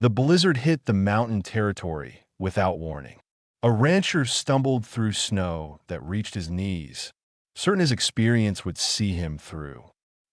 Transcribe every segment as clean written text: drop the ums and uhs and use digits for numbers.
The blizzard hit the mountain territory without warning. A rancher stumbled through snow that reached his knees, certain his experience would see him through.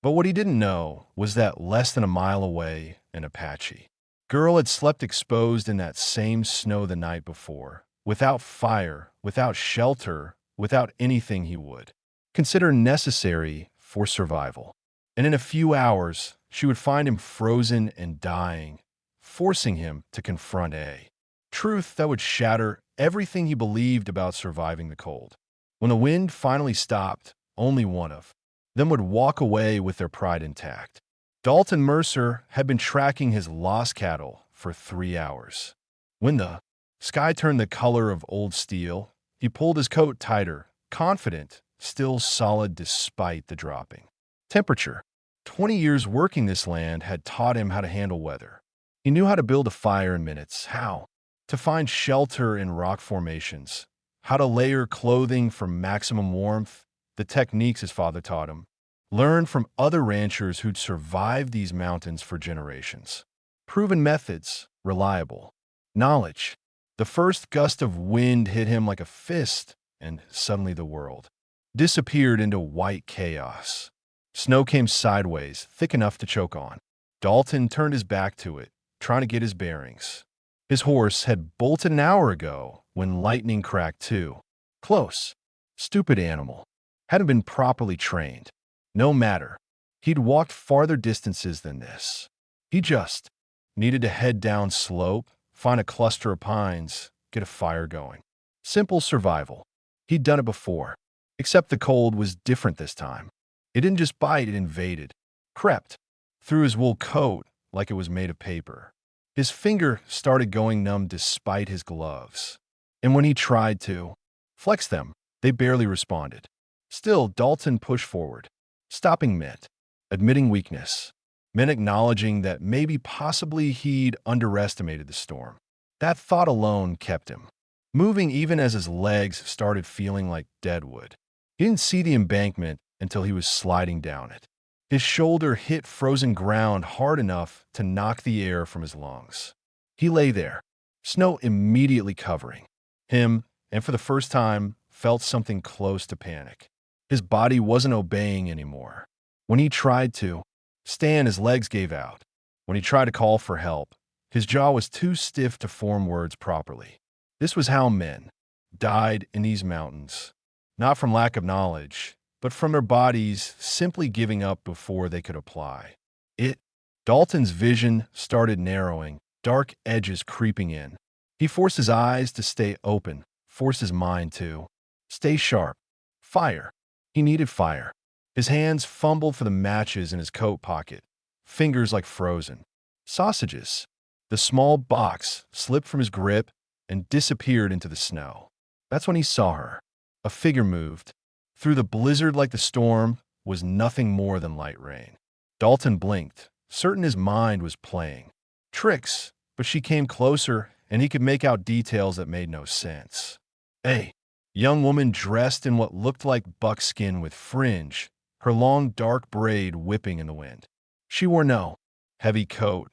But what he didn't know was that less than a mile away, an Apache girl had slept exposed in that same snow the night before, without fire, without shelter, without anything he would consider necessary for survival. And in a few hours, she would find him frozen and dying, forcing him to confront a truth that would shatter everything he believed about surviving the cold. When the wind finally stopped, only one of them would walk away with their pride intact. Dalton Mercer had been tracking his lost cattle for 3 hours. When the sky turned the color of old steel, he pulled his coat tighter, confident, still solid despite the dropping temperature. 20 years working this land had taught him how to handle weather. He knew how to build a fire in minutes, how to find shelter in rock formations, how to layer clothing for maximum warmth, the techniques his father taught him. Learned from other ranchers who'd survived these mountains for generations. Proven methods, reliable knowledge. The first gust of wind hit him like a fist, and suddenly the world disappeared into white chaos. Snow came sideways, thick enough to choke on. Dalton turned his back to it, trying to get his bearings. His horse had bolted an hour ago when lightning cracked too. Close. Stupid animal. Hadn't been properly trained. No matter. He'd walked farther distances than this. He just needed to head down slope, find a cluster of pines, get a fire going. Simple survival. He'd done it before. Except the cold was different this time. It didn't just bite, it invaded. Crept through his wool coat like it was made of paper. His finger started going numb despite his gloves. And when he tried to flex them, they barely responded. Still, Dalton pushed forward. Stopping meant admitting weakness, meant acknowledging that maybe possibly he'd underestimated the storm. That thought alone kept him moving even as his legs started feeling like deadwood. He didn't see the embankment until he was sliding down it. His shoulder hit frozen ground hard enough to knock the air from his lungs. He lay there, snow immediately covering him, and for the first time felt something close to panic. His body wasn't obeying anymore. When he tried to stand, his legs gave out. When he tried to call for help, his jaw was too stiff to form words properly. This was how men died in these mountains, not from lack of knowledge, but from their bodies simply giving up before they could apply. Dalton's vision started narrowing, dark edges creeping in. He forced his eyes to stay open, forced his mind to stay sharp. Fire. He needed fire. His hands fumbled for the matches in his coat pocket, fingers like frozen. Sausages. The small box slipped from his grip and disappeared into the snow. That's when he saw her. A figure moved. Through the blizzard like the storm was nothing more than light rain. Dalton blinked, certain his mind was playing tricks, but she came closer and he could make out details that made no sense. A young woman dressed in what looked like buckskin with fringe, her long dark braid whipping in the wind. She wore no heavy coat,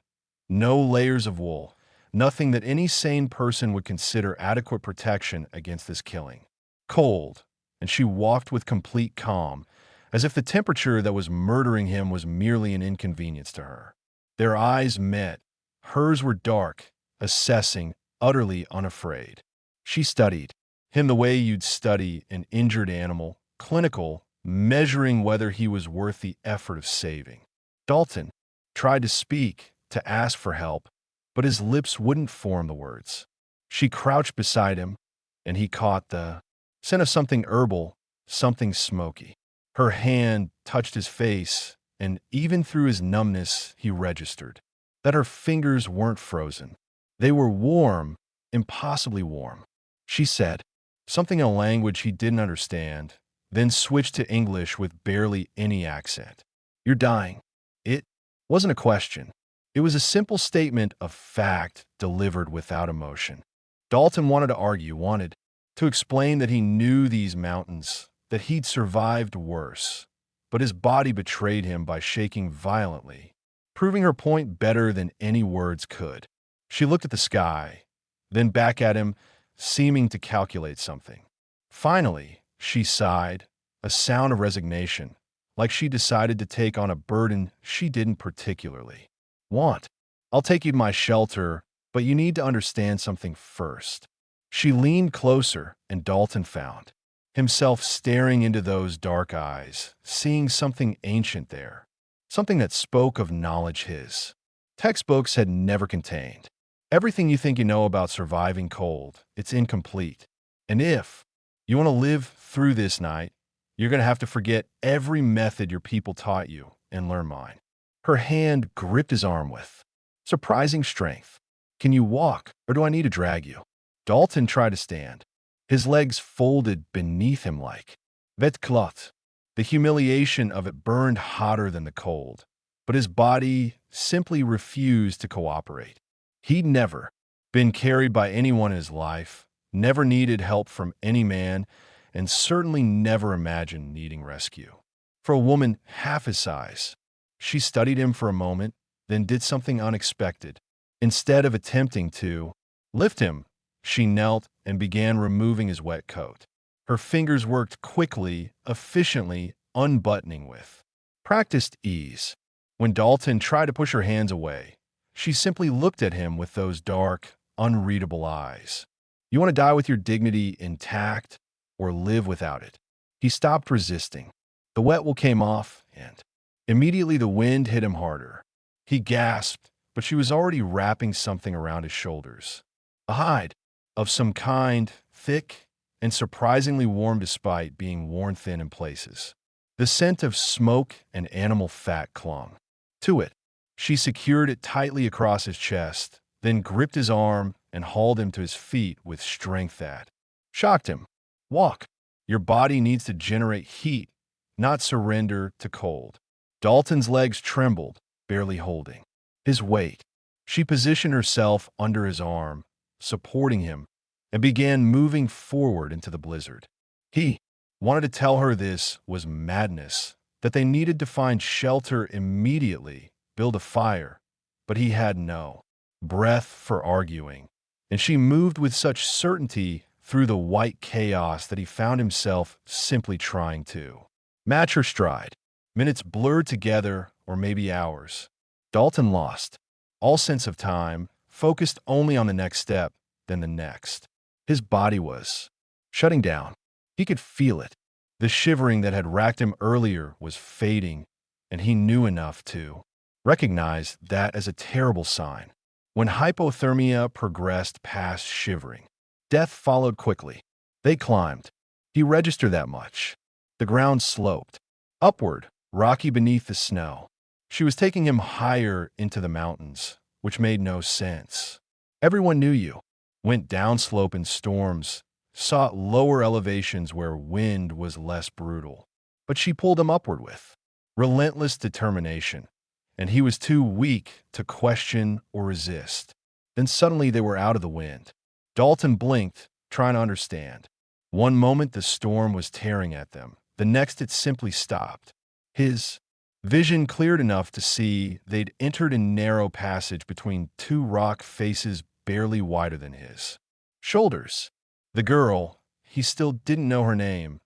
no layers of wool, nothing that any sane person would consider adequate protection against this killing. Cold, and she walked with complete calm, as if the temperature that was murdering him was merely an inconvenience to her. Their eyes met. Hers were dark, assessing, utterly unafraid. She studied him the way you'd study an injured animal, clinical, measuring whether he was worth the effort of saving. Dalton tried to speak, to ask for help, but his lips wouldn't form the words. She crouched beside him, and he caught the scent of something herbal, something smoky. Her hand touched his face, and even through his numbness, he registered that her fingers weren't frozen. They were warm, impossibly warm. She said something in a language he didn't understand, then switched to English with barely any accent. "You're dying." It wasn't a question. It was a simple statement of fact delivered without emotion. Dalton wanted to argue, wanted to explain that he knew these mountains, that he'd survived worse, but his body betrayed him by shaking violently, proving her point better than any words could. She looked at the sky, then back at him, seeming to calculate something. Finally, she sighed, a sound of resignation, like she decided to take on a burden she didn't particularly want. I'll take you to my shelter, but you need to understand something first. She leaned closer, and Dalton found himself staring into those dark eyes, seeing something ancient there, something that spoke of knowledge his textbooks had never contained. Everything you think you know about surviving cold, it's incomplete. And if you want to live through this night, you're going to have to forget every method your people taught you and learn mine. Her hand gripped his arm with surprising strength. Can you walk, or do I need to drag you? Dalton tried to stand, his legs folded beneath him like vetcloth. The humiliation of it burned hotter than the cold, but his body simply refused to cooperate. He'd never been carried by anyone in his life, never needed help from any man, and certainly never imagined needing rescue. For a woman half his size, she studied him for a moment, then did something unexpected. Instead of attempting to lift him, she knelt and began removing his wet coat. Her fingers worked quickly, efficiently, unbuttoning with practiced ease. When Dalton tried to push her hands away, she simply looked at him with those dark, unreadable eyes. You want to die with your dignity intact or live without it? He stopped resisting. The wet wool came off, and immediately the wind hit him harder. He gasped, but she was already wrapping something around his shoulders. A hide of some kind, thick and surprisingly warm despite being worn thin in places. The scent of smoke and animal fat clung to it. She secured it tightly across his chest, then gripped his arm and hauled him to his feet with strength that shocked him. Walk. Your body needs to generate heat, not surrender to cold. Dalton's legs trembled, barely holding his weight. She positioned herself under his arm, supporting him, and began moving forward into the blizzard. He wanted to tell her this was madness, that they needed to find shelter immediately, build a fire, but he had no breath for arguing, and she moved with such certainty through the white chaos that he found himself simply trying to match her stride. Minutes blurred together, or maybe hours. Dalton lost all sense of time, focused only on the next step, then the next. His body was shutting down. He could feel it. The shivering that had racked him earlier was fading, and he knew enough to recognize that as a terrible sign. When hypothermia progressed past shivering, death followed quickly. They climbed. He registered that much. The ground sloped upward, rocky beneath the snow. She was taking him higher into the mountains, which made no sense. Everyone knew you. Went downslope in storms, sought lower elevations where wind was less brutal. But she pulled him upward with relentless determination, and he was too weak to question or resist. Then suddenly they were out of the wind. Dalton blinked, trying to understand. One moment the storm was tearing at them. The next it simply stopped. His vision cleared enough to see they'd entered a narrow passage between two rock faces barely wider than his shoulders. The girl, he still didn't know her name,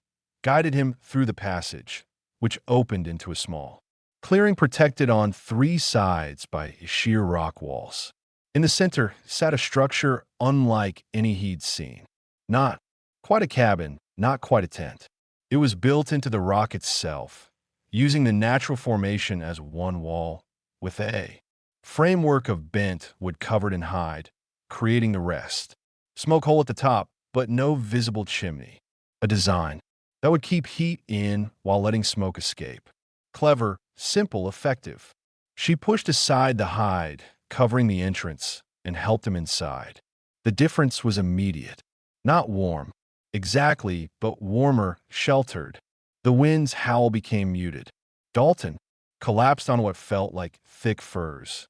guided him through the passage, which opened into a small clearing protected on three sides by sheer rock walls. In the center sat a structure unlike any he'd seen. Not quite a cabin, not quite a tent. It was built into the rock itself, using the natural formation as one wall, with a framework of bent wood covered in hide, creating the rest. Smoke hole at the top, but no visible chimney. A design that would keep heat in while letting smoke escape. Clever, simple, effective. She pushed aside the hide, covering the entrance, and helped him inside. The difference was immediate. Not warm, exactly, but warmer, sheltered. The wind's howl became muted. Dalton collapsed on what felt like thick furs,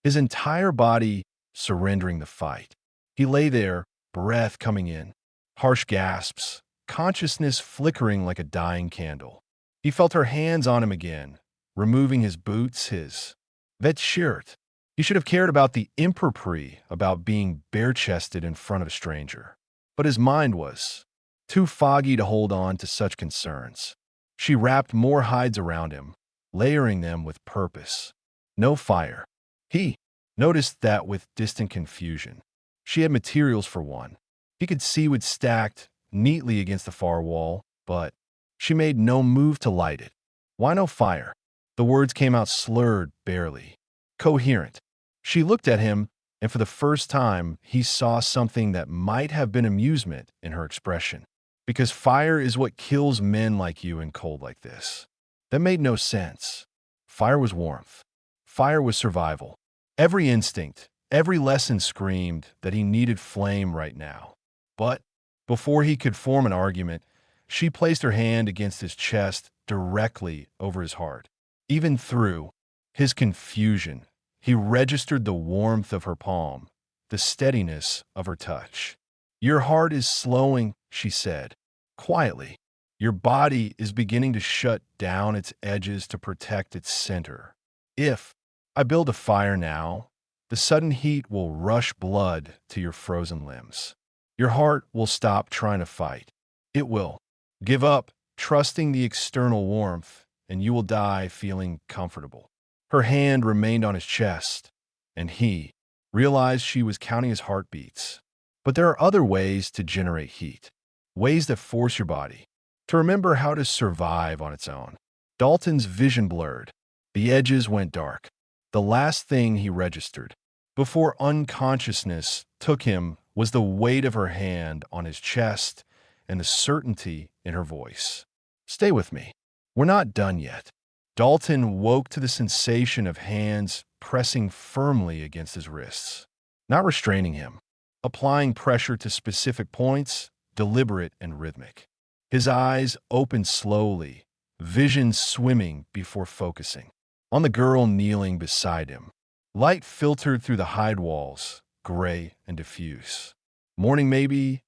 his entire body surrendering the fight. He lay there, breath coming in, harsh gasps, consciousness flickering like a dying candle. He felt her hands on him again, removing his boots, his vet shirt. He He should have cared about the impropriety about being bare-chested in front of a stranger. But his mind was too foggy to hold on to such concerns. She wrapped more hides around him, layering them with purpose. No fire. He noticed that with distant confusion. She had materials for one. He could see wood stacked neatly against the far wall, but she made no move to light it. Why no fire? The words came out slurred, barely coherent. She looked at him, and for the first time, he saw something that might have been amusement in her expression. Because fire is what kills men like you in cold like this. That made no sense. Fire was warmth. Fire was survival. Every instinct, every lesson screamed that he needed flame right now. But before he could form an argument, she placed her hand against his chest directly over his heart. Even through his confusion, he registered the warmth of her palm, the steadiness of her touch. Your heart is slowing, she said, quietly. Your body is beginning to shut down its edges to protect its center. If I build a fire now, the sudden heat will rush blood to your frozen limbs. Your heart will stop trying to fight. It will give up, trusting the external warmth, and you will die feeling comfortable. Her hand remained on his chest, and he realized she was counting his heartbeats. But there are other ways to generate heat, ways that force your body to remember how to survive on its own. Dalton's vision blurred. The edges went dark. The last thing he registered before unconsciousness took him was the weight of her hand on his chest and the certainty in her voice. Stay with me. We're not done yet. Dalton woke to the sensation of hands pressing firmly against his wrists, not restraining him, applying pressure to specific points, deliberate and rhythmic. His eyes opened slowly, vision swimming before focusing on the girl kneeling beside him. Light filtered through the hide walls, gray and diffuse. Morning maybe,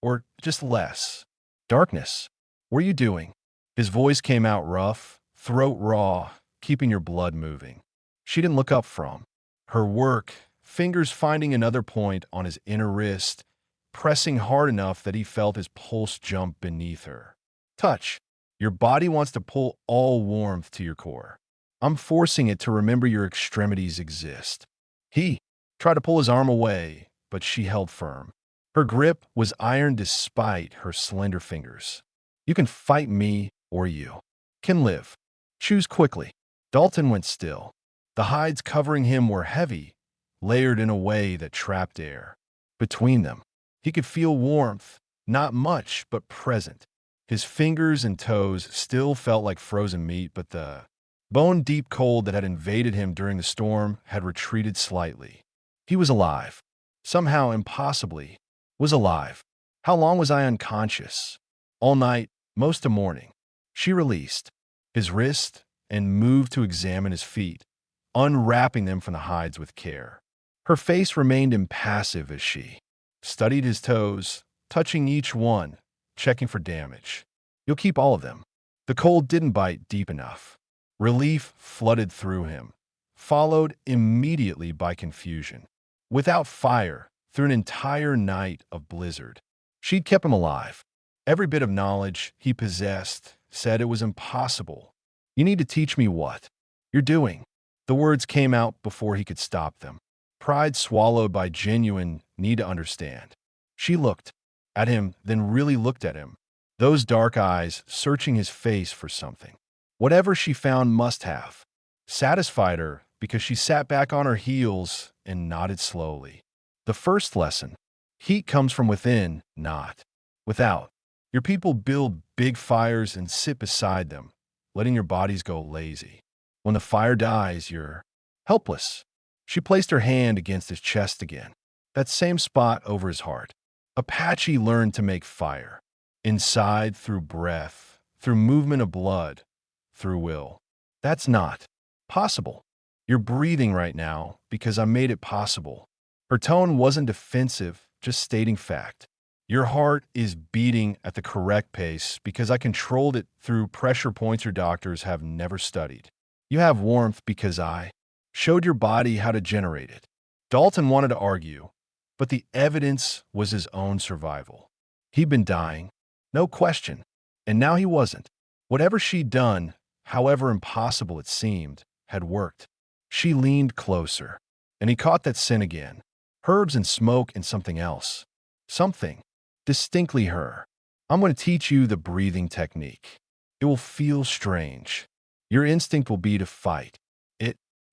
or just less. Darkness. What are you doing? His voice came out rough, throat raw, keeping your blood moving. She didn't look up from her work, fingers finding another point on his inner wrist, pressing hard enough that he felt his pulse jump beneath her. Touch. Your body wants to pull all warmth to your core. I'm forcing it to remember your extremities exist. He tried to pull his arm away, but she held firm. Her grip was iron despite her slender fingers. You can fight me or you can live. Choose quickly. Dalton went still. The hides covering him were heavy, layered in a way that trapped air. Between them, he could feel warmth, not much, but present. His fingers and toes still felt like frozen meat, but the bone-deep cold that had invaded him during the storm had retreated slightly. He was alive. Somehow, impossibly, was alive. How long was I unconscious? All night, most of morning. She released his wrist and moved to examine his feet, unwrapping them from the hides with care. Her face remained impassive as she studied his toes, touching each one, checking for damage. You'll keep all of them. The cold didn't bite deep enough. Relief flooded through him, followed immediately by confusion. Without fire, through an entire night of blizzard, she'd kept him alive. Every bit of knowledge he possessed said it was impossible. You need to teach me what you're doing. The words came out before he could stop them. Pride swallowed by genuine need to understand. She looked at him, then really looked at him, those dark eyes searching his face for something. Whatever she found must have satisfied her because she sat back on her heels and nodded slowly. The first lesson: heat comes from within, not without. Your people build big fires and sit beside them, letting your bodies go lazy. When the fire dies, you're helpless. She placed her hand against his chest again, that same spot over his heart. Apache learned to make fire. Inside, through breath, through movement of blood, through will. That's not possible. You're breathing right now because I made it possible. Her tone wasn't defensive, just stating fact. Your heart is beating at the correct pace because I controlled it through pressure points your doctors have never studied. You have warmth because I showed your body how to generate it. Dalton wanted to argue, but the evidence was his own survival. He'd been dying, no question, and now he wasn't. Whatever she'd done, however impossible it seemed, had worked. She leaned closer, and he caught that scent again. Herbs and smoke and something else. Something. Distinctly her. I'm going to teach you the breathing technique. It will feel strange. Your instinct will be to fight.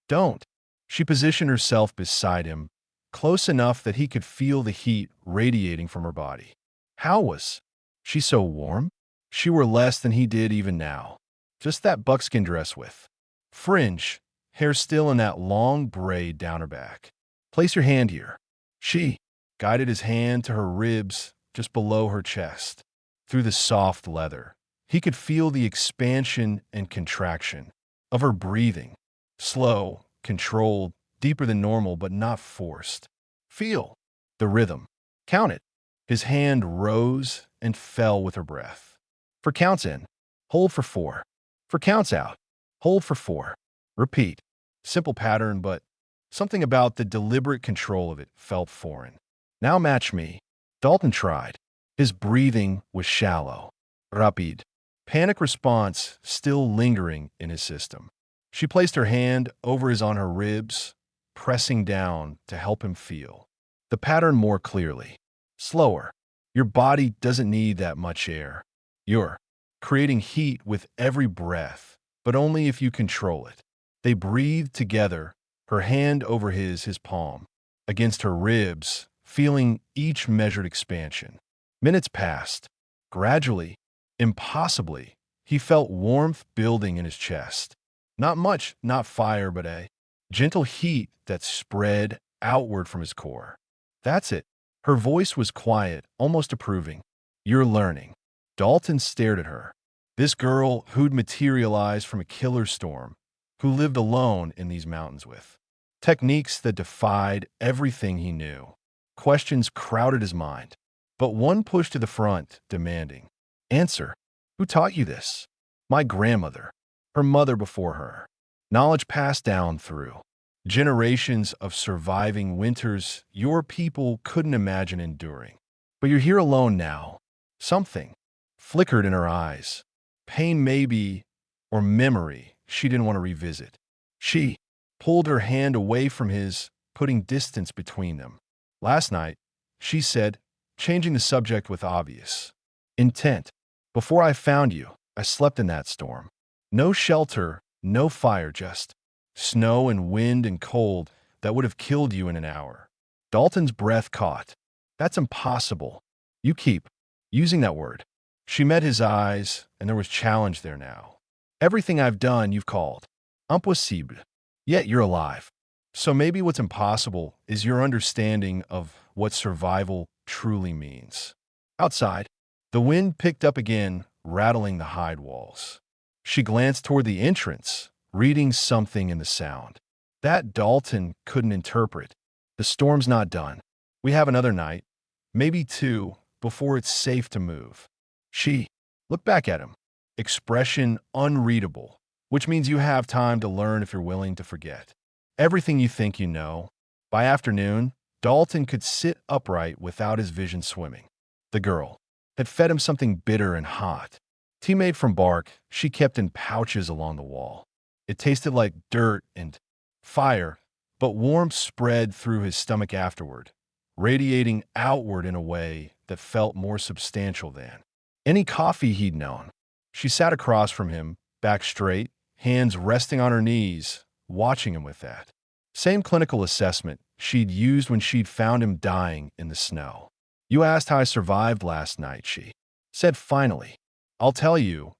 Don't. She positioned herself beside him, close enough that he could feel the heat radiating from her body. How was she so warm? She wore less than he did even now. Just that buckskin dress with fringe, hair still in that long braid down her back. Place your hand here. She guided his hand to her ribs just below her chest. Through the soft leather, he could feel the expansion and contraction of her breathing. Slow, controlled, deeper than normal, but not forced. Feel the rhythm. Count it. His hand rose and fell with her breath. For counts in, hold for 4. For counts out, hold for 4. Repeat. Simple pattern, but something about the deliberate control of it felt foreign. Now match me. Dalton tried. His breathing was shallow, rapid. Panic response still lingering in his system. She placed her hand over his on her ribs, pressing down to help him feel the pattern more clearly. Slower. Your body doesn't need that much air. You're creating heat with every breath, but only if you control it. They breathed together, her hand over his palm, against her ribs, feeling each measured expansion. Minutes passed. Gradually, impossibly, he felt warmth building in his chest. Not much, not fire, but a gentle heat that spread outward from his core. That's it. Her voice was quiet, almost approving. You're learning. Dalton stared at her. This girl who'd materialized from a killer storm, who lived alone in these mountains with techniques that defied everything he knew. Questions crowded his mind, but one pushed to the front, demanding, answer. Who taught you this? My grandmother. Her mother before her. Knowledge passed down through generations of surviving winters your people couldn't imagine enduring. But you're here alone now. Something flickered in her eyes. Pain maybe, or memory she didn't want to revisit. She pulled her hand away from his, putting distance between them. Last night, she said, changing the subject with obvious intent. Before I found you, I slept in that storm. No shelter, no fire, just snow and wind and cold that would have killed you in an hour. Dalton's breath caught. That's impossible. You keep using that word. She met his eyes, and there was challenge there now. Everything I've done, you've called impossible. Yet you're alive. So maybe what's impossible is your understanding of what survival truly means. Outside, the wind picked up again, rattling the hide walls. She glanced toward the entrance, reading something in the sound. That Dalton couldn't interpret. The storm's not done. We have another night, maybe 2, before it's safe to move. She looked back at him, expression unreadable, which means you have time to learn if you're willing to forget everything you think you know. By afternoon, Dalton could sit upright without his vision swimming. The girl had fed him something bitter and hot. Tea made from bark she kept in pouches along the wall. It tasted like dirt and fire, but warmth spread through his stomach afterward, radiating outward in a way that felt more substantial than any coffee he'd known. She sat across from him, back straight, hands resting on her knees, watching him with that same clinical assessment she'd used when she'd found him dying in the snow. You asked how I survived last night, she said finally. I'll tell you,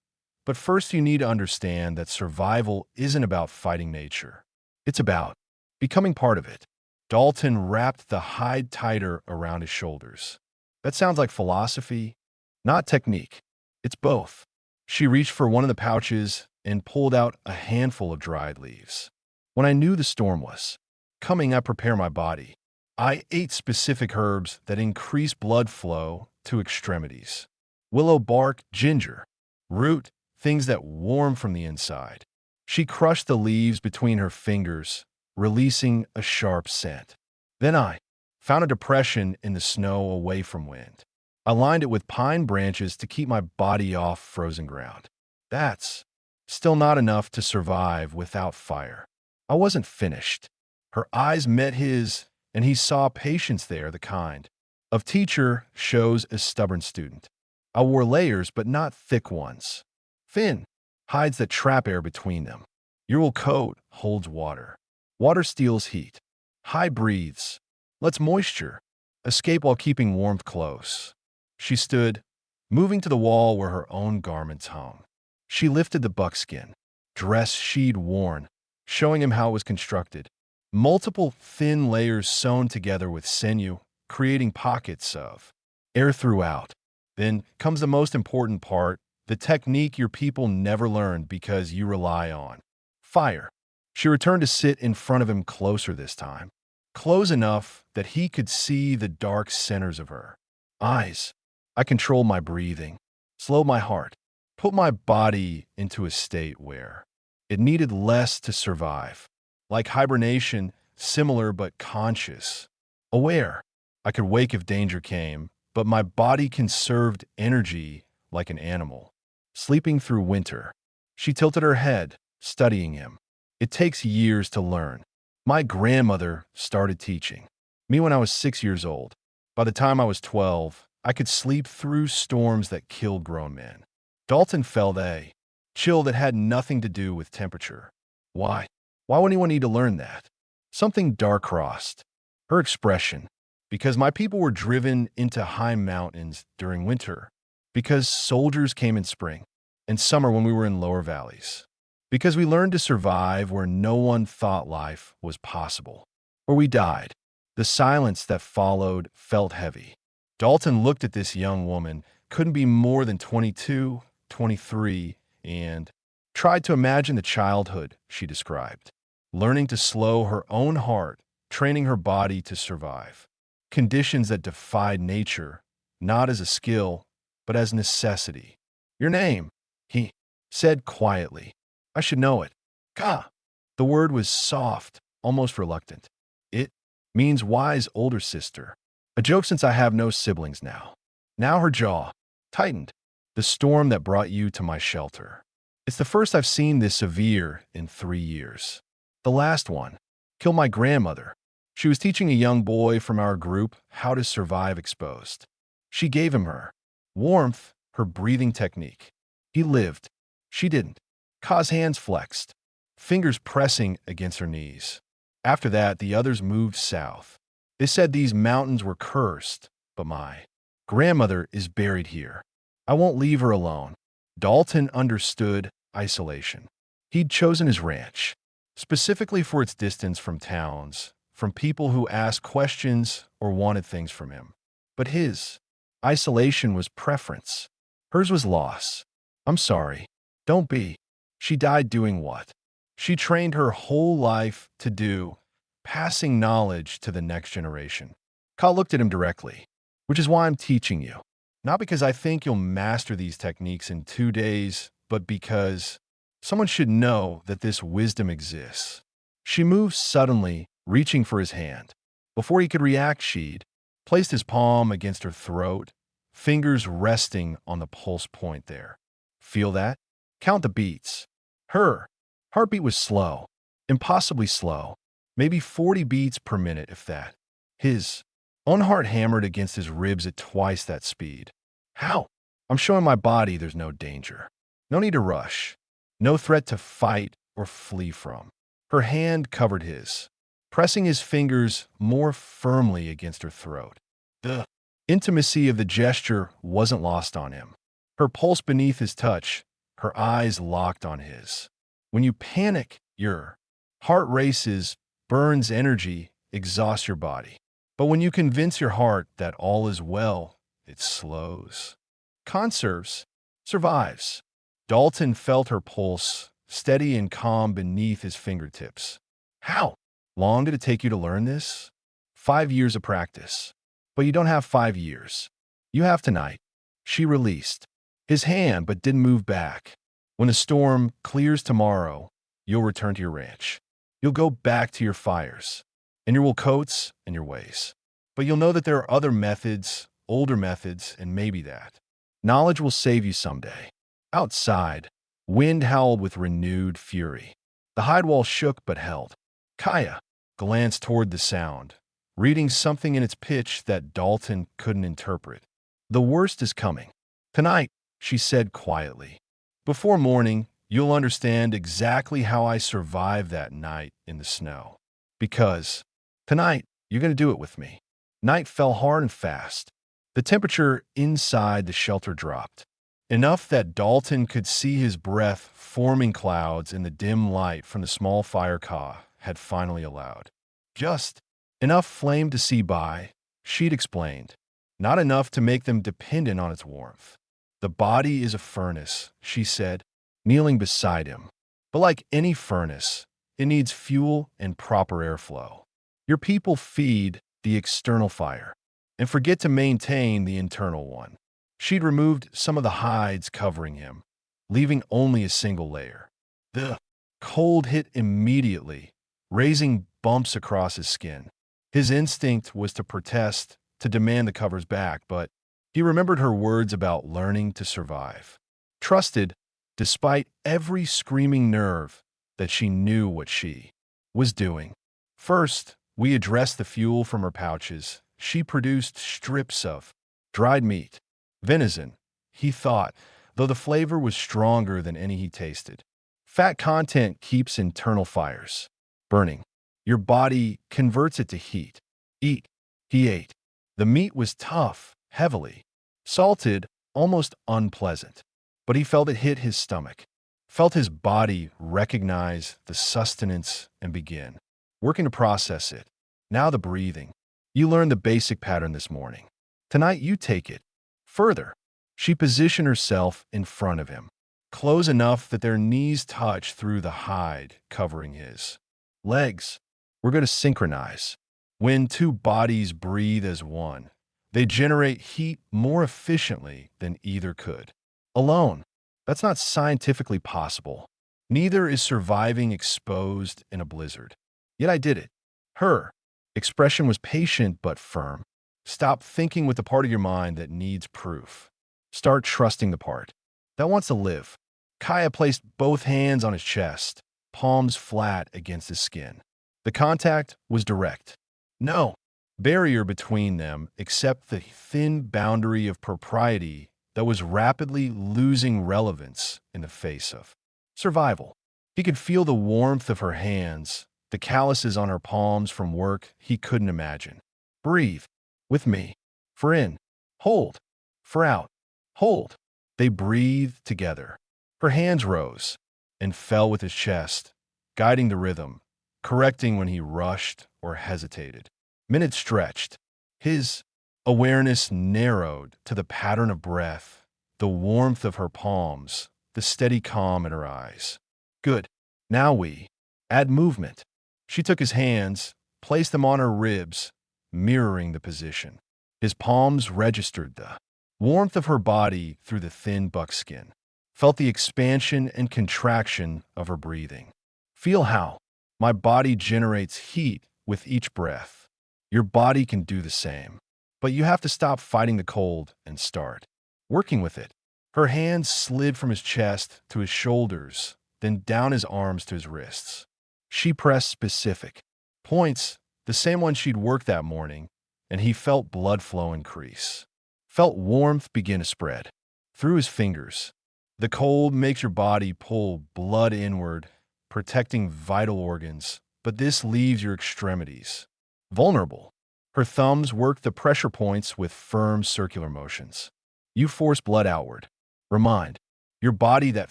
but first you need to understand that survival isn't about fighting nature. It's about becoming part of it. Dalton wrapped the hide tighter around his shoulders. That sounds like philosophy, not technique. It's both. She reached for one of the pouches and pulled out a handful of dried leaves. When I knew the storm was coming, I prepared my body. I ate specific herbs that increase blood flow to extremities. Willow bark, ginger, root, things that warm from the inside. She crushed the leaves between her fingers, releasing a sharp scent. Then I found a depression in the snow away from wind. I lined it with pine branches to keep my body off frozen ground. That's still not enough to survive without fire. I wasn't finished. Her eyes met his, and he saw patience there, the kind of teacher shows a stubborn student. I wore layers, but not thick ones. Thin hides that trap air between them. Your wool coat holds water. Water steals heat. High breathes, lets moisture escape while keeping warmth close. She stood, moving to the wall where her own garments hung. She lifted the buckskin dress she'd worn, showing him how it was constructed. Multiple thin layers sewn together with sinew, creating pockets of air throughout. Then comes the most important part, the technique your people never learned because you rely on fire. She returned to sit in front of him closer this time, close enough that he could see the dark centers of her eyes. I controlled my breathing, slowed my heart, put my body into a state where it needed less to survive. Like hibernation, similar but conscious. Aware, I could wake if danger came, but my body conserved energy like an animal. Sleeping through winter. She tilted her head, studying him. It takes years to learn. My grandmother started teaching me when I was 6 years old. By the time I was 12, I could sleep through storms that killed grown men. Dalton felt a chill that had nothing to do with temperature. Why? Why would anyone need to learn that? Something dark crossed her expression. Because my people were driven into high mountains during winter. Because soldiers came in spring and summer when we were in lower valleys. Because we learned to survive where no one thought life was possible. Or we died. The silence that followed felt heavy. Dalton looked at this young woman, couldn't be more than 22, 23, and tried to imagine the childhood she described. Learning to slow her own heart, training her body to survive. Conditions that defied nature, not as a skill, but as necessity. Your name, he said quietly. I should know it. Ka. The word was soft, almost reluctant. It means wise older sister. A joke since I have no siblings now. Now her jaw tightened. The storm that brought you to my shelter. It's the first I've seen this severe in 3 years. The last one killed my grandmother. She was teaching a young boy from our group how to survive exposed. She gave him her warmth, her breathing technique. He lived. She didn't. Ka's hands flexed, fingers pressing against her knees. After that, the others moved south. They said these mountains were cursed, but my grandmother is buried here. I won't leave her alone. Dalton understood isolation. He'd chosen his ranch, specifically for its distance from towns, from people who asked questions or wanted things from him. But his isolation was preference. Hers was loss. I'm sorry. Don't be. She died doing what? She trained her whole life to do, passing knowledge to the next generation. Ka looked at him directly, which is why I'm teaching you. Not because I think you'll master these techniques in 2 days, but because someone should know that this wisdom exists. She moved suddenly, reaching for his hand. Before he could react, she'd placed his palm against her throat, fingers resting on the pulse point there. Feel that? Count the beats. Her heartbeat was slow, impossibly slow, maybe 40 beats per minute if that. His own heart hammered against his ribs at twice that speed. How? I'm showing my body there's no danger. No need to rush. No threat to fight or flee from. Her hand covered his, pressing his fingers more firmly against her throat. The intimacy of the gesture wasn't lost on him. Her pulse beneath his touch, her eyes locked on his. When you panic, your heart races, burns energy, exhausts your body. But when you convince your heart that all is well, it slows, conserves, survives. Dalton felt her pulse, steady and calm beneath his fingertips. How long did it take you to learn this? 5 years of practice. But you don't have 5 years. You have tonight. She released his hand but didn't move back. When the storm clears tomorrow, you'll return to your ranch. You'll go back to your fires, and your wool coats, and your ways. But you'll know that there are other methods, older methods, and maybe that. Knowledge will save you someday. Outside, wind howled with renewed fury. The hide wall shook but held. Kaya glanced toward the sound, reading something in its pitch that Dalton couldn't interpret. The worst is coming. Tonight, she said quietly. Before morning, you'll understand exactly how I survived that night in the snow. Because tonight, you're going to do it with me. Night fell hard and fast. The temperature inside the shelter dropped, enough that Dalton could see his breath forming clouds in the dim light from the small fire Ka had finally allowed. Just enough flame to see by, she'd explained. Not enough to make them dependent on its warmth. The body is a furnace, she said, kneeling beside him. But like any furnace, it needs fuel and proper airflow. Your people feed the external fire and forget to maintain the internal one. She'd removed some of the hides covering him, leaving only a single layer. The cold hit immediately, raising bumps across his skin. His instinct was to protest, to demand the covers back, but he remembered her words about learning to survive. Trusted, despite every screaming nerve, that she knew what she was doing. First, we addressed the fuel from her pouches. She produced strips of dried meat, venison, he thought, though the flavor was stronger than any he tasted. Fat content keeps internal fires burning. Your body converts it to heat. Eat. He ate. The meat was tough, heavily, salted, almost unpleasant. But he felt it hit his stomach, felt his body recognize the sustenance and begin working to process it. Now the breathing. You learned the basic pattern this morning. Tonight you take it further. She positioned herself in front of him, close enough that their knees touch through the hide covering his legs. We're going to synchronize. When two bodies breathe as one, they generate heat more efficiently than either could. Alone, that's not scientifically possible. Neither is surviving exposed in a blizzard. Yet I did it. Her expression was patient but firm. Stop thinking with the part of your mind that needs proof. Start trusting the part that wants to live. Kaya placed both hands on his chest, palms flat against his skin. The contact was direct. No barrier between them except the thin boundary of propriety that was rapidly losing relevance in the face of survival. He could feel the warmth of her hands, the calluses on her palms from work he couldn't imagine. Breathe. With me. For in. Hold. For out. Hold. They breathed together. Her hands rose and fell with his chest, guiding the rhythm, correcting when he rushed or hesitated. Minutes stretched. His awareness narrowed to the pattern of breath, the warmth of her palms, the steady calm in her eyes. Good. Now we add movement. She took his hands, placed them on her ribs, mirroring the position. His palms registered the warmth of her body through the thin buckskin, felt the expansion and contraction of her breathing. Feel how my body generates heat with each breath. Your body can do the same, but you have to stop fighting the cold and start working with it. Her hands slid from his chest to his shoulders, then down his arms to his wrists. She pressed specific points, the same one she'd worked that morning, and he felt blood flow increase. Felt warmth begin to spread through his fingers. The cold makes your body pull blood inward, protecting vital organs, but this leaves your extremities vulnerable. Her thumbs work the pressure points with firm circular motions. You force blood outward. Remind your body that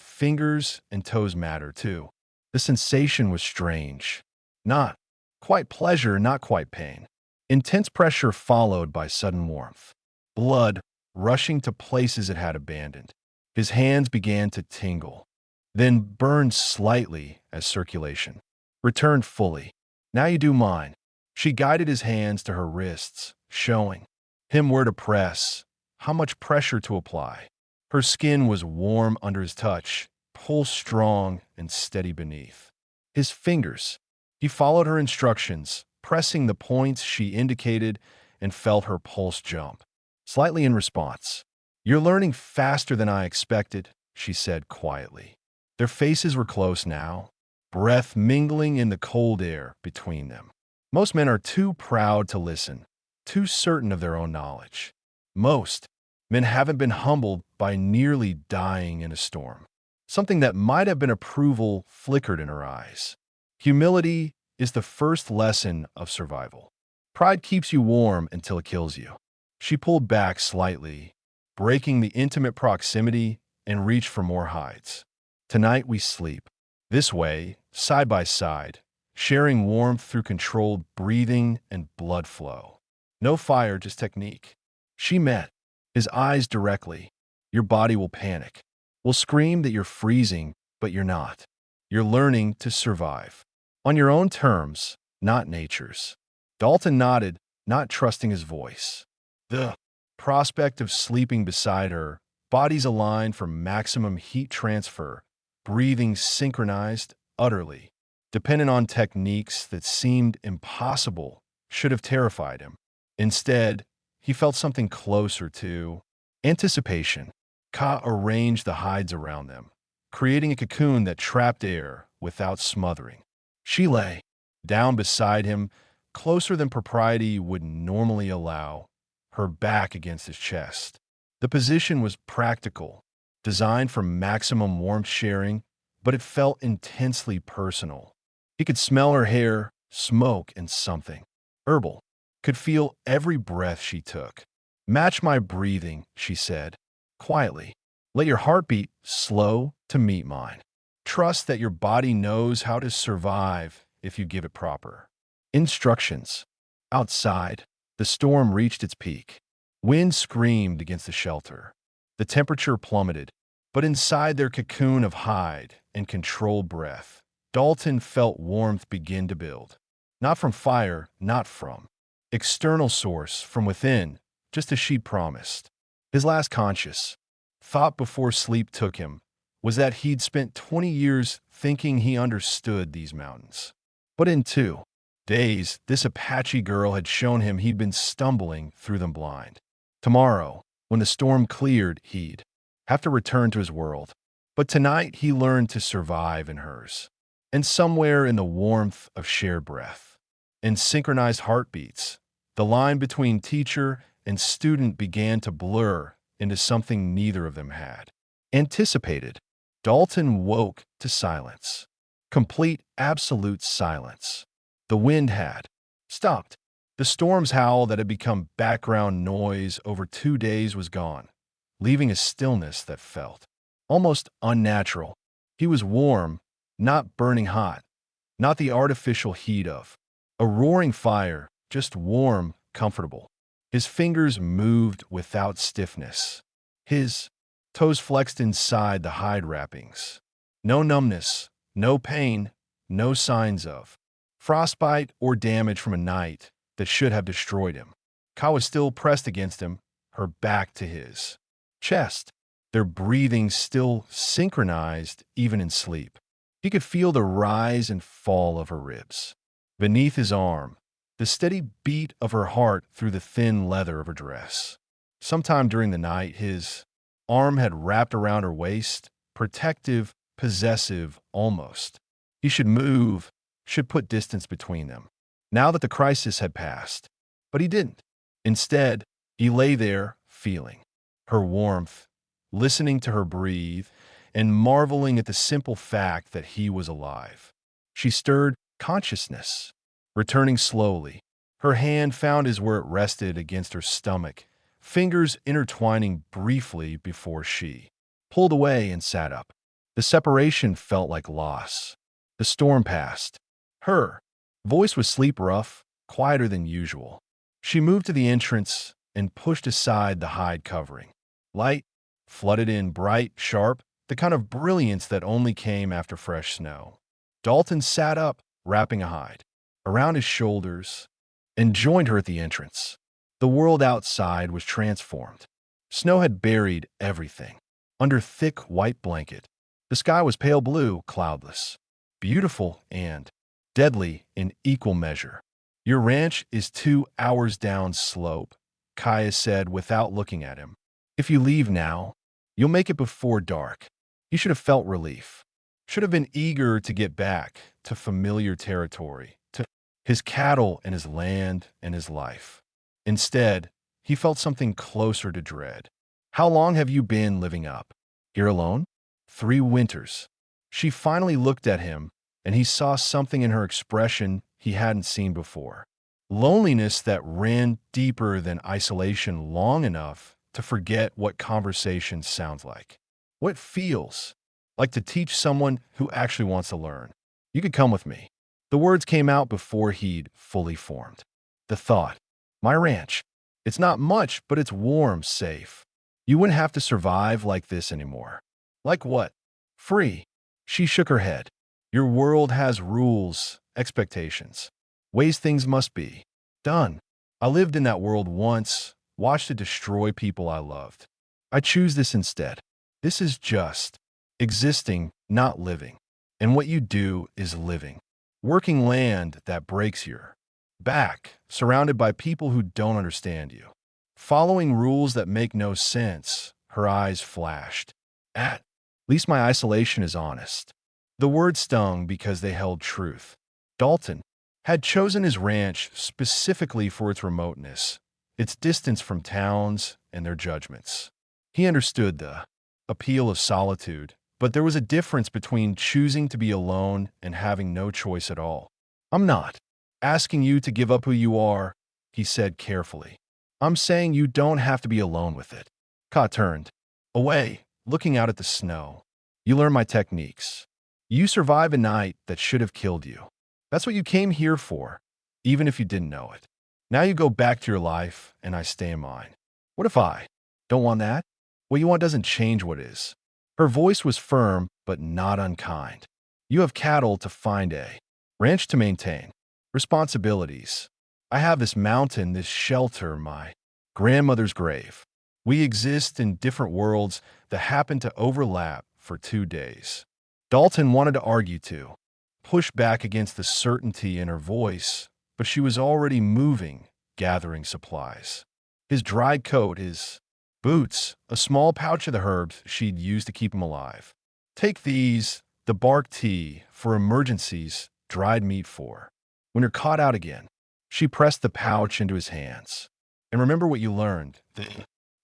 fingers and toes matter too. The sensation was strange. Not quite pleasure, not quite pain. Intense pressure followed by sudden warmth. Blood rushing to places it had abandoned. His hands began to tingle, then burned slightly as circulation returned fully. Now you do mine. She guided his hands to her wrists, showing him where to press, how much pressure to apply. Her skin was warm under his touch, pull strong and steady beneath. His fingers He followed her instructions, pressing the points she indicated, and felt her pulse jump, slightly in response. "You're learning faster than I expected," she said quietly. Their faces were close now, breath mingling in the cold air between them. Most men are too proud to listen, too certain of their own knowledge. Most men haven't been humbled by nearly dying in a storm. Something that might have been approval flickered in her eyes. Humility is the first lesson of survival. Pride keeps you warm until it kills you. She pulled back slightly, breaking the intimate proximity, and reached for more hides. "Tonight we sleep. This way, side by side, sharing warmth through controlled breathing and blood flow. No fire, just technique." She met his eyes directly. "Your body will panic. Will scream that you're freezing, but you're not. You're learning to survive. On your own terms, not nature's." Dalton nodded, not trusting his voice. The prospect of sleeping beside her, bodies aligned for maximum heat transfer, breathing synchronized utterly, dependent on techniques that seemed impossible, should have terrified him. Instead, he felt something closer to anticipation. Ka arranged the hides around them, creating a cocoon that trapped air without smothering. She lay down beside him, closer than propriety would normally allow, her back against his chest. The position was practical, designed for maximum warmth sharing, but it felt intensely personal. He could smell her hair, smoke, and something herbal. Could feel every breath she took. "Match my breathing," she said, quietly. "Let your heartbeat slow to meet mine. Trust that your body knows how to survive if you give it proper instructions." Outside, the storm reached its peak. Wind screamed against the shelter. The temperature plummeted, but inside their cocoon of hide and controlled breath, Dalton felt warmth begin to build. Not from fire, not from external source, from within, just as she'd promised. His last conscious thought before sleep took him was that he'd spent 20 years thinking he understood these mountains. But in 2 days, this Apache girl had shown him he'd been stumbling through them blind. Tomorrow, when the storm cleared, he'd have to return to his world. But tonight, he learned to survive in hers. And somewhere in the warmth of shared breath, in synchronized heartbeats, the line between teacher and student began to blur into something neither of them had anticipated. Dalton woke to silence. Complete, absolute silence. The wind had stopped. The storm's howl that had become background noise over 2 days was gone, leaving a stillness that felt almost unnatural. He was warm, not burning hot, not the artificial heat of a roaring fire, just warm, comfortable. His fingers moved without stiffness. His toes flexed inside the hide wrappings. No numbness, no pain, no signs of frostbite or damage from a night that should have destroyed him. Ka was still pressed against him, her back to his chest, their breathing still synchronized even in sleep. He could feel the rise and fall of her ribs. Beneath his arm, the steady beat of her heart through the thin leather of her dress. Sometime during the night, his arm had wrapped around her waist, protective, possessive, almost. He should move, should put distance between them, now that the crisis had passed. But he didn't. Instead, he lay there, feeling her warmth, listening to her breathe, and marveling at the simple fact that he was alive. She stirred consciousness, returning slowly. Her hand found his where it rested against her stomach, fingers intertwining briefly before she pulled away and sat up. The separation felt like loss. The storm passed. Her voice was sleep-rough, quieter than usual. She moved to the entrance and pushed aside the hide covering. Light flooded in, bright, sharp, the kind of brilliance that only came after fresh snow. Dalton sat up, wrapping a hide around his shoulders, and joined her at the entrance. The world outside was transformed. Snow had buried everything under thick white blanket. The sky was pale blue, cloudless, beautiful and deadly in equal measure. Your ranch is 2 hours down slope, Kaya said without looking at him. If you leave now, you'll make it before dark. You should have felt relief. Should have been eager to get back to familiar territory, to his cattle and his land and his life. Instead, he felt something closer to dread. How long have you been living up? Here alone? 3 winters. She finally looked at him, and he saw something in her expression he hadn't seen before. Loneliness that ran deeper than isolation long enough to forget what conversation sounds like. What it feels like to teach someone who actually wants to learn. You could come with me. The words came out before he'd fully formed. The thought, my ranch. It's not much, but it's warm, safe. You wouldn't have to survive like this anymore. Like what? Free. She shook her head. Your world has rules, expectations, ways things must be done. I lived in that world once, watched it destroy people I loved. I choose this instead. This is just existing, not living. And what you do is living. Working land that breaks your back, surrounded by people who don't understand you. Following rules that make no sense, her eyes flashed. At least my isolation is honest. The words stung because they held truth. Dalton had chosen his ranch specifically for its remoteness, its distance from towns and their judgments. He understood the appeal of solitude, but there was a difference between choosing to be alone and having no choice at all. I'm not asking you to give up who you are, he said carefully. I'm saying you don't have to be alone with it. Ka turned away, looking out at the snow. You learn my techniques. You survive a night that should have killed you. That's what you came here for, even if you didn't know it. Now you go back to your life, and I stay in mine. What if I don't want that? What you want doesn't change what is. Her voice was firm, but not unkind. You have cattle to find, a ranch to maintain, responsibilities. I have this mountain, this shelter, my grandmother's grave. We exist in different worlds that happen to overlap for 2 days. Dalton wanted to argue too, push back against the certainty in her voice, but she was already moving, gathering supplies. His dried coat, his boots, a small pouch of the herbs she'd used to keep him alive. Take these, the bark tea, for emergencies, dried meat for when you're caught out again. She pressed the pouch into his hands. And remember what you learned, the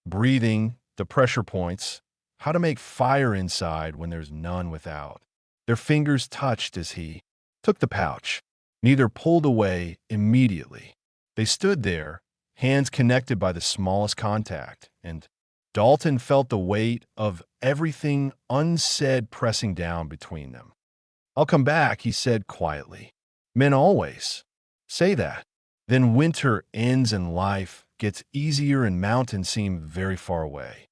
breathing, the pressure points, how to make fire inside when there's none without. Their fingers touched as he took the pouch. Neither pulled away immediately. They stood there, hands connected by the smallest contact, and Dalton felt the weight of everything unsaid pressing down between them. I'll come back, he said quietly. Men always say that. Then winter ends and life gets easier and mountains seem very far away.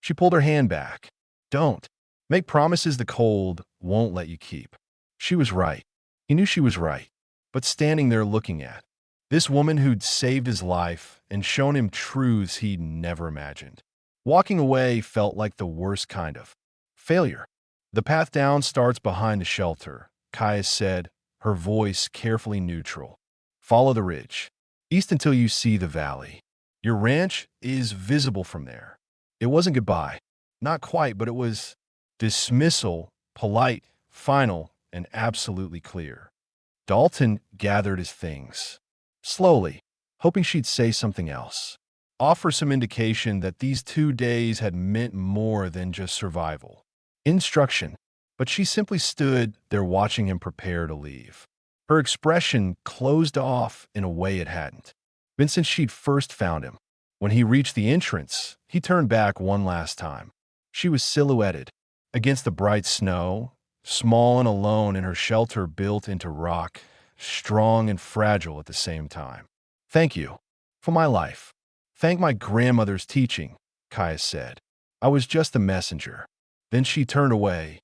She pulled her hand back. Don't make promises the cold won't let you keep. She was right. He knew she was right. But standing there looking at this woman who'd saved his life and shown him truths he'd never imagined. Walking away felt like the worst kind of failure. The path down starts behind the shelter, Kaya said, her voice carefully neutral. Follow the ridge, east until you see the valley. Your ranch is visible from there. It wasn't goodbye. Not quite, but it was dismissal, polite, final, and absolutely clear. Dalton gathered his things. Slowly, hoping she'd say something else. Offer some indication that these 2 days had meant more than just survival. Instruction. But she simply stood there watching him prepare to leave. Her expression closed off in a way it hadn't been since she'd first found him. When he reached the entrance, he turned back one last time. She was silhouetted against the bright snow, small and alone in her shelter built into rock, strong and fragile at the same time. Thank you for my life. Thank my grandmother's teaching, Kaya said. I was just a messenger. Then she turned away,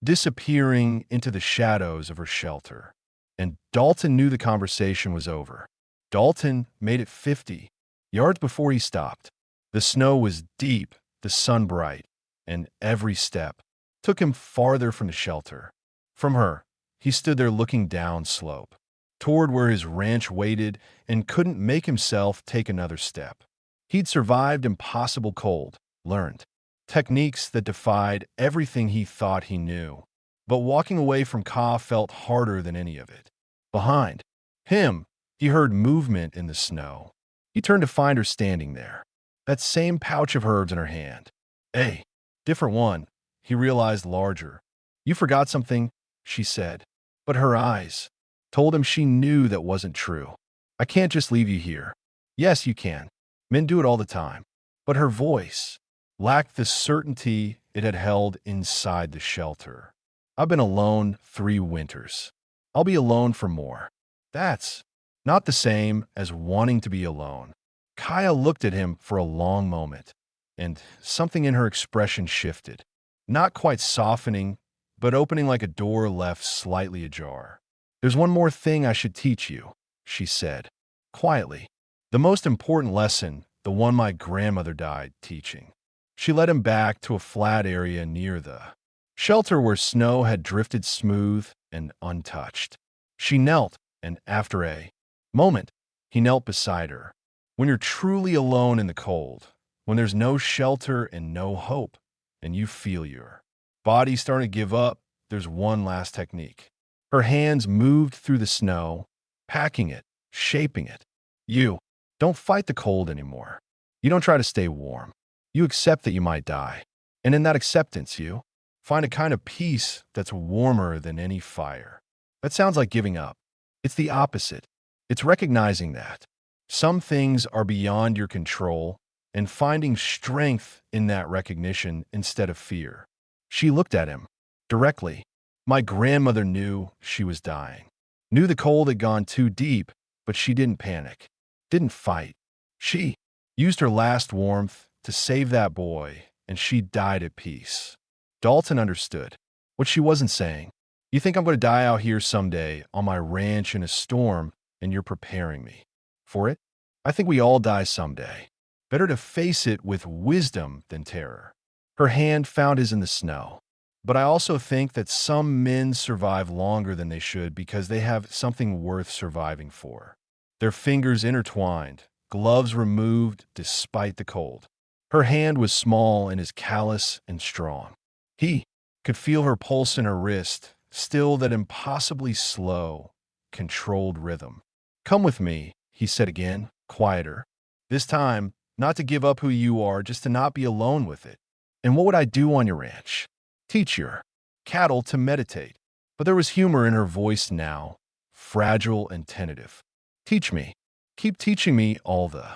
disappearing into the shadows of her shelter. And Dalton knew the conversation was over. Dalton made it 50 yards before he stopped. The snow was deep, the sun bright, and every step took him farther from the shelter, from her, He stood there looking down slope, toward where his ranch waited, and couldn't make himself take another step. He'd survived impossible cold, learned techniques that defied everything he thought he knew. But walking away from Ka felt harder than any of it. Behind him, he heard movement in the snow. He turned to find her standing there, that same pouch of herbs in her hand. Hey, different one, he realized, larger. You forgot something, she said. But her eyes told him she knew that wasn't true. I can't just leave you here. Yes, you can. Men do it all the time. But her voice lacked the certainty it had held inside the shelter. I've been alone 3 winters. I'll be alone for more. That's not the same as wanting to be alone. Kaya looked at him for a long moment, and something in her expression shifted, not quite softening, but opening like a door left slightly ajar. There's one more thing I should teach you, she said, quietly. The most important lesson, the one my grandmother died teaching. She led him back to a flat area near the shelter where snow had drifted smooth and untouched. She knelt, and after a moment, he knelt beside her. When you're truly alone in the cold, when there's no shelter and no hope, and you feel your body starting to give up, there's one last technique. Her hands moved through the snow, packing it, shaping it. You don't fight the cold anymore. You don't try to stay warm. You accept that you might die. And in that acceptance, you find a kind of peace that's warmer than any fire. That sounds like giving up. It's the opposite. It's recognizing that some things are beyond your control and finding strength in that recognition instead of fear. She looked at him directly. My grandmother knew she was dying, knew the cold had gone too deep, but she didn't panic, didn't fight. She used her last warmth to save that boy, and she died at peace. Dalton understood what she wasn't saying. You think I'm going to die out here someday on my ranch in a storm, and you're preparing me for it? I think we all die someday. Better to face it with wisdom than terror. Her hand found his in the snow. But I also think that some men survive longer than they should because they have something worth surviving for. Their fingers intertwined, gloves removed despite the cold. Her hand was small and as callous and strong. He could feel her pulse in her wrist, still that impossibly slow, controlled rhythm. Come with me, he said again, quieter. This time, not to give up who you are, just to not be alone with it. And what would I do on your ranch? Teach your cattle to meditate. But there was humor in her voice now, fragile and tentative. Teach me. Keep teaching me all the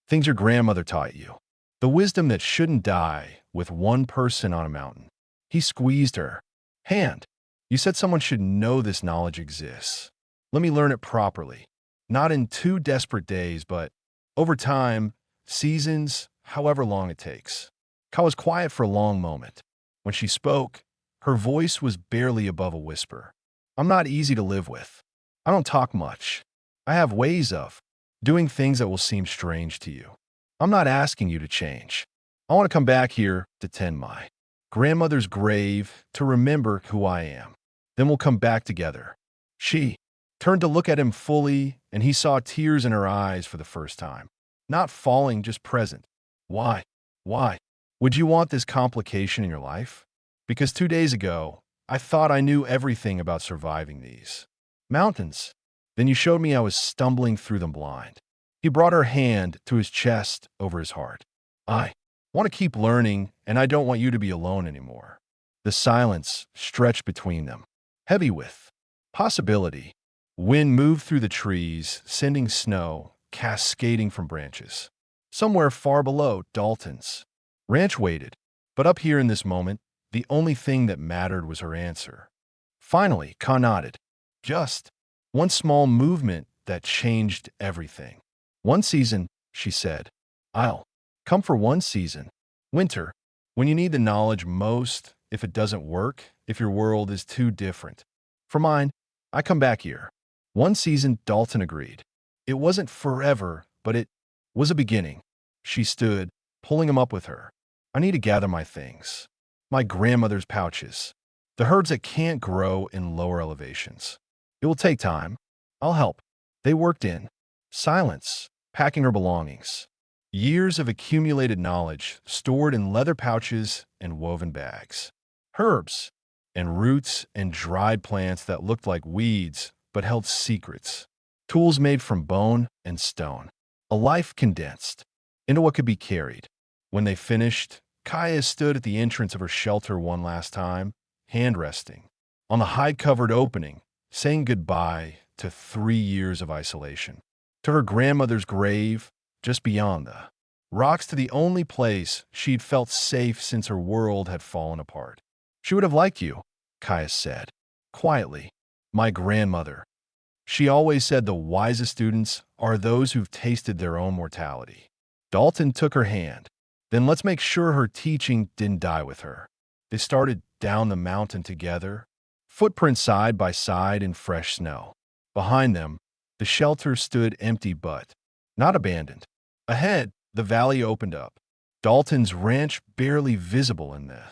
things your grandmother taught you. The wisdom that shouldn't die with one person on a mountain. He squeezed her hand. You said someone should know this knowledge exists. Let me learn it properly. Not in 2 desperate days, but over time, seasons, however long it takes. Ka was quiet for a long moment. When she spoke, her voice was barely above a whisper. I'm not easy to live with. I don't talk much. I have ways of doing things that will seem strange to you. I'm not asking you to change. I want to come back here to tend my grandmother's grave, to remember who I am. Then we'll come back together. She turned to look at him fully, and he saw tears in her eyes for the first time. Not falling, just present. Why? Why? Would you want this complication in your life? Because 2 days ago, I thought I knew everything about surviving these mountains. Then you showed me I was stumbling through them blind. He brought her hand to his chest over his heart. I want to keep learning, and I don't want you to be alone anymore. The silence stretched between them, heavy with possibility. Wind moved through the trees, sending snow cascading from branches. Somewhere far below, Dalton's ranch waited, but up here in this moment, the only thing that mattered was her answer. Finally, Ka nodded. Just one small movement that changed everything. One season, she said. I'll come for one season. Winter, when you need the knowledge most, if it doesn't work, if your world is too different. For mine, I come back here. One season, Dalton agreed. It wasn't forever, but it was a beginning. She stood, pulling him up with her. I need to gather my things. My grandmother's pouches. The herbs that can't grow in lower elevations. It will take time. I'll help. They worked in silence, packing her belongings. Years of accumulated knowledge stored in leather pouches and woven bags. Herbs and roots and dried plants that looked like weeds but held secrets. Tools made from bone and stone. A life condensed into what could be carried. When they finished, Kaya stood at the entrance of her shelter one last time, hand resting on the high-covered opening, saying goodbye to 3 years of isolation. To her grandmother's grave, just beyond the rocks, to the only place she'd felt safe since her world had fallen apart. She would have liked you, Kaya said, quietly. My grandmother. She always said the wisest students are those who've tasted their own mortality. Dalton took her hand. Then let's make sure her teaching didn't die with her. They started down the mountain together, footprints side by side in fresh snow. Behind them, the shelter stood empty but not abandoned. Ahead, the valley opened up, Dalton's ranch barely visible in the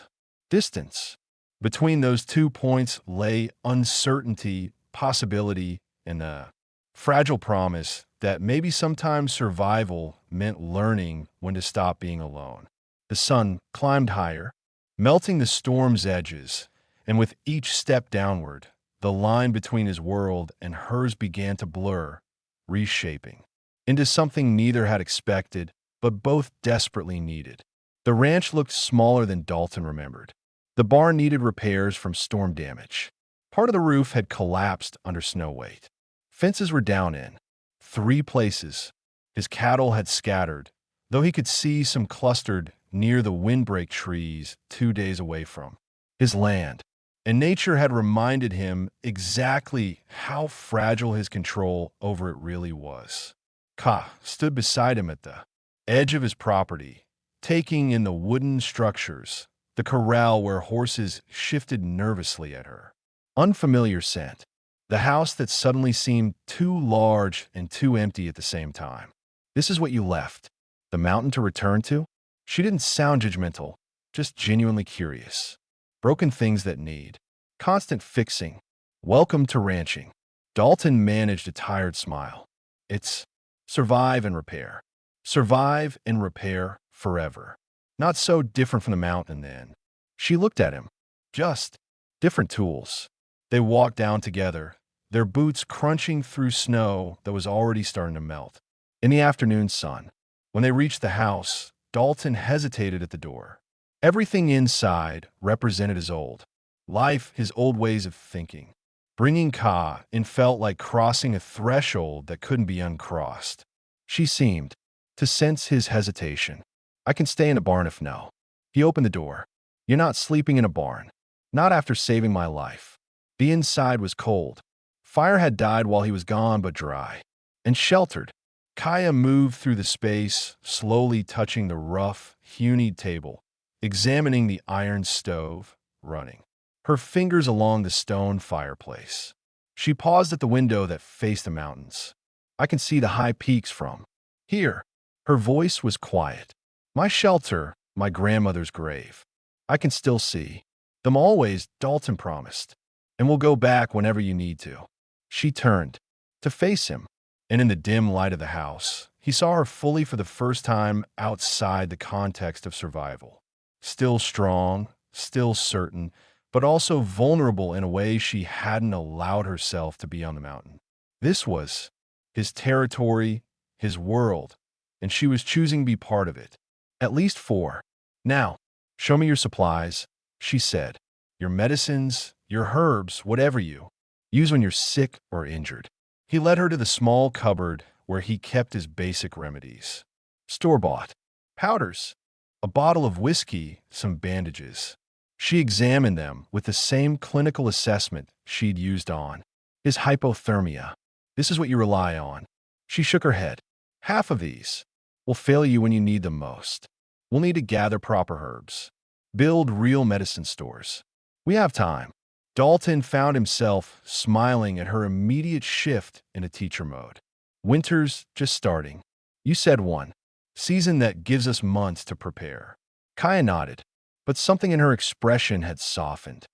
distance. Between those 2 points lay uncertainty, possibility, and a fragile promise that maybe sometimes survival meant learning when to stop being alone. The sun climbed higher, melting the storm's edges, and with each step downward, the line between his world and hers began to blur, reshaping into something neither had expected, but both desperately needed. The ranch looked smaller than Dalton remembered. The barn needed repairs from storm damage. Part of the roof had collapsed under snow weight. Fences were down in 3 places. His cattle had scattered, though he could see some clustered near the windbreak trees 2 days away from his land. And nature had reminded him exactly how fragile his control over it really was. Ka stood beside him at the edge of his property, taking in the wooden structures, the corral where horses shifted nervously at her. Unfamiliar scent. The house that suddenly seemed too large and too empty at the same time. This is what you left. The mountain to return to? She didn't sound judgmental, just genuinely curious. Broken things that need constant fixing. Welcome to ranching. Dalton managed a tired smile. It's survive and repair. Survive and repair forever. Not so different from the mountain then. She looked at him. Just different tools. They walked down together, their boots crunching through snow that was already starting to melt. In the afternoon sun, when they reached the house, Dalton hesitated at the door. Everything inside represented his old life, his old ways of thinking. Bringing Ka in felt like crossing a threshold that couldn't be uncrossed. She seemed to sense his hesitation. I can stay in a barn if no. He opened the door. You're not sleeping in a barn. Not after saving my life. The inside was cold. Fire had died while he was gone, but dry and sheltered. Kaya moved through the space, slowly touching the rough, hewn table, examining the iron stove, running her fingers along the stone fireplace. She paused at the window that faced the mountains. I can see the high peaks from here. Her voice was quiet. My shelter, my grandmother's grave. I can still see them always, Dalton promised. And we'll go back whenever you need to. She turned to face him, and in the dim light of the house, he saw her fully for the first time outside the context of survival. Still strong, still certain, but also vulnerable in a way she hadn't allowed herself to be on the mountain. This was his territory, his world, and she was choosing to be part of it. At least 4. Now, show me your supplies, she said. Your medicines, your herbs, whatever you use when you're sick or injured. He led her to the small cupboard where he kept his basic remedies. Store-bought powders, a bottle of whiskey, some bandages. She examined them with the same clinical assessment she'd used on his hypothermia. This is what you rely on. She shook her head. Half of these will fail you when you need them most. We'll need to gather proper herbs. Build real medicine stores. We have time. Dalton found himself smiling at her immediate shift into teacher mode. Winter's just starting. You said one. Season that gives us months to prepare. Kaya nodded, but something in her expression had softened.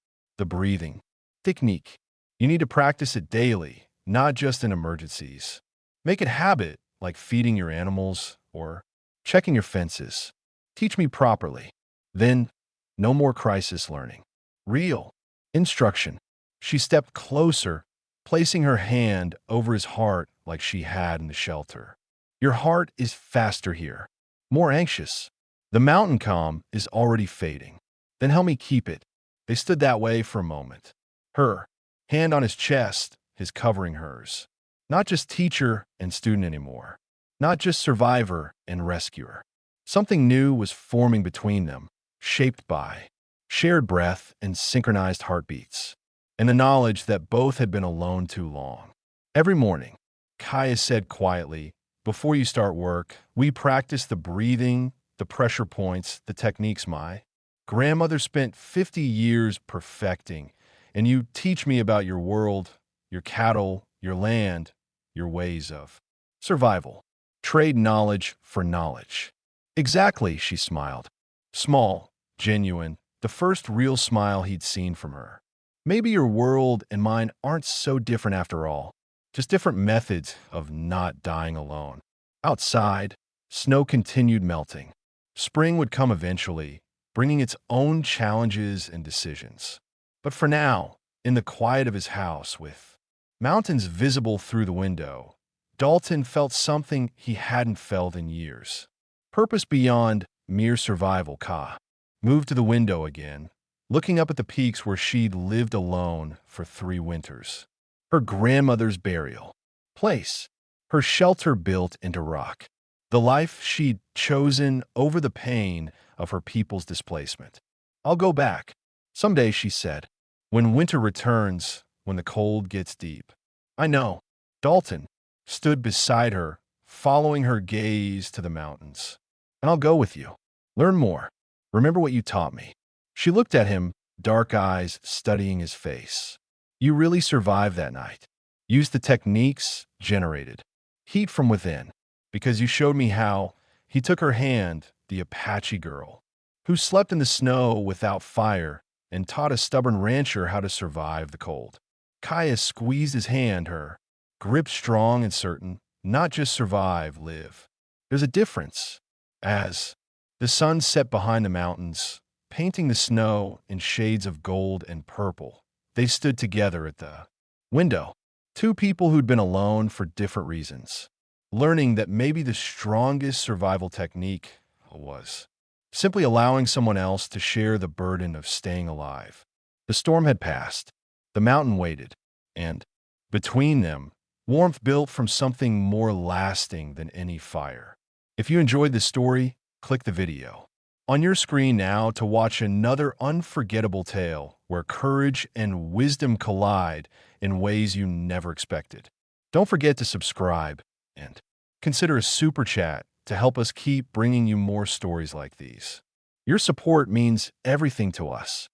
the breathing technique. You need to practice it daily, not just in emergencies. Make it habit, like feeding your animals or checking your fences. Teach me properly. Then, no more crisis learning. Real instruction. She stepped closer, placing her hand over his heart like she had in the shelter. Your heart is faster here, more anxious. The mountain calm is already fading. Then help me keep it. They stood that way for a moment. Her hand on his chest, his covering hers. Not just teacher and student anymore. Not just survivor and rescuer. Something new was forming between them, shaped by shared breath and synchronized heartbeats, and the knowledge that both had been alone too long. Every morning, Kaya said quietly, "Before you start work, we practice the breathing, the pressure points, the techniques my grandmother spent 50 years perfecting, and you teach me about your world, your cattle, your land, your ways of survival. Trade knowledge for knowledge." Exactly, she smiled. Small, genuine, the first real smile he'd seen from her. Maybe your world and mine aren't so different after all, just different methods of not dying alone. Outside, snow continued melting. Spring would come eventually, bringing its own challenges and decisions. But for now, in the quiet of his house, with mountains visible through the window, Dalton felt something he hadn't felt in years. Purpose beyond mere survival. Ka moved to the window again, looking up at the peaks where she'd lived alone for 3 winters. Her grandmother's burial place, her shelter built into rock, the life she'd chosen over the pain of her people's displacement. "I'll go back someday," she said, "when winter returns, when the cold gets deep." "I know." Dalton stood beside her, following her gaze to the mountains. "And I'll go with you. Learn more. Remember what you taught me." She looked at him, dark eyes studying his face. "You really survived that night. Used the techniques generated. Heat from within. Because you showed me how." He took her hand, the Apache girl, who slept in the snow without fire and taught a stubborn rancher how to survive the cold. Kaya squeezed his hand, her grip strong and certain, not just survive, live. There's a difference. As the sun set behind the mountains, painting the snow in shades of gold and purple, they stood together at the window. 2 people who'd been alone for different reasons, learning that maybe the strongest survival technique was simply allowing someone else to share the burden of staying alive. The storm had passed. The mountain waited. And between them, warmth built from something more lasting than any fire. If you enjoyed this story, click the video on your screen now to watch another unforgettable tale where courage and wisdom collide in ways you never expected. Don't forget to subscribe and consider a super chat to help us keep bringing you more stories like these. Your support means everything to us.